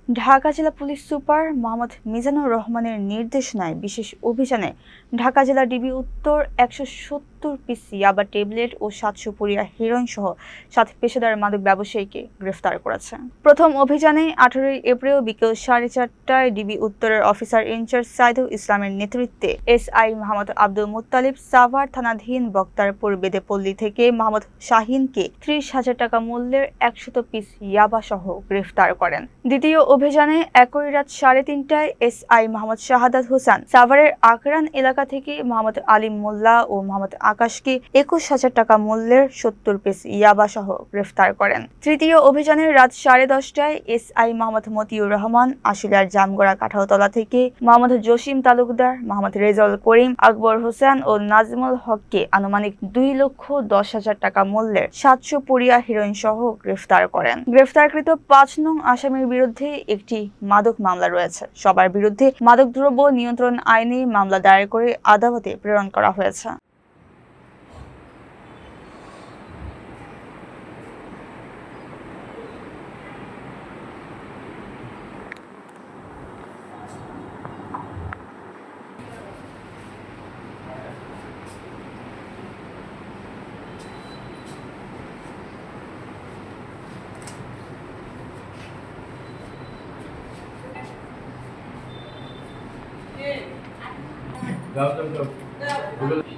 ঢাকা জেলা police super Mohammad Mizanur রহমানের নির্দেশনায় বিশেষ অভিযানে ঢাকা জেলা ডিবি উত্তর ১৭০ পিস ইয়াবা ট্যাবলেট ও ৭০০ পুরিয়া হেরোইন সহ ৭ পেশাদার মাদক ব্যবসায়ীকে গ্রেফতার করেছে। প্রথম অভিযানে ১৮ এপ্রিল বিকেল ৪:৩০টায় ডিবি উত্তরের অফিসার ইনচার্জ সাইদুল ইসলামের নেতৃত্বে SI Mohammad Abdul Muttalib Savar থানাধীন বক্তারপুর বেদেপল্লী থেকে মোহাম্মদ শাহিনকে ৩০,০০০ টাকা মূল্যের ১০০ পিস ইয়াবা সহ গ্রেফতার করেন। দ্বিতীয় অভিযানে একই রাত ৩:৩০টায় এসআই মোহাম্মদ শাহাদাত হোসেন সাভারের আকরান এলাকা থেকে মোহাম্মদ আলিম মোল্লা ও মোহাম্মদ আকাশকে ২১,০০০ টাকা মূল্যের ৭০ পিস ইয়াবা সহ গ্রেফতার করেন। তৃতীয় অভিযানে রাত 10:30টায় এসআই মোহাম্মদ মতিউর রহমান আশুলিয়ার জামগড়া কাঠাওতলা থেকে মোহাম্মদ জসিম তালুকদার, মোহাম্মদ রেজাউল করিম, আকবর হোসেন ও নাজমুল হককে আনুমানিক ২,১০,০০০ টাকা মূল্যের ৭০০ পুরিয়া হেরোইন সহ গ্রেফতার করেন। গ্রেফতারকৃত ৫ নং আসামির বিরুদ্ধে একটি মাদক মামলা রয়েছে। সবার বিরুদ্ধে মাদকদ্রব্য নিয়ন্ত্রণ আইনে মামলা দায়ের করে আদালতে প্রেরণ করা হয়েছে। Go.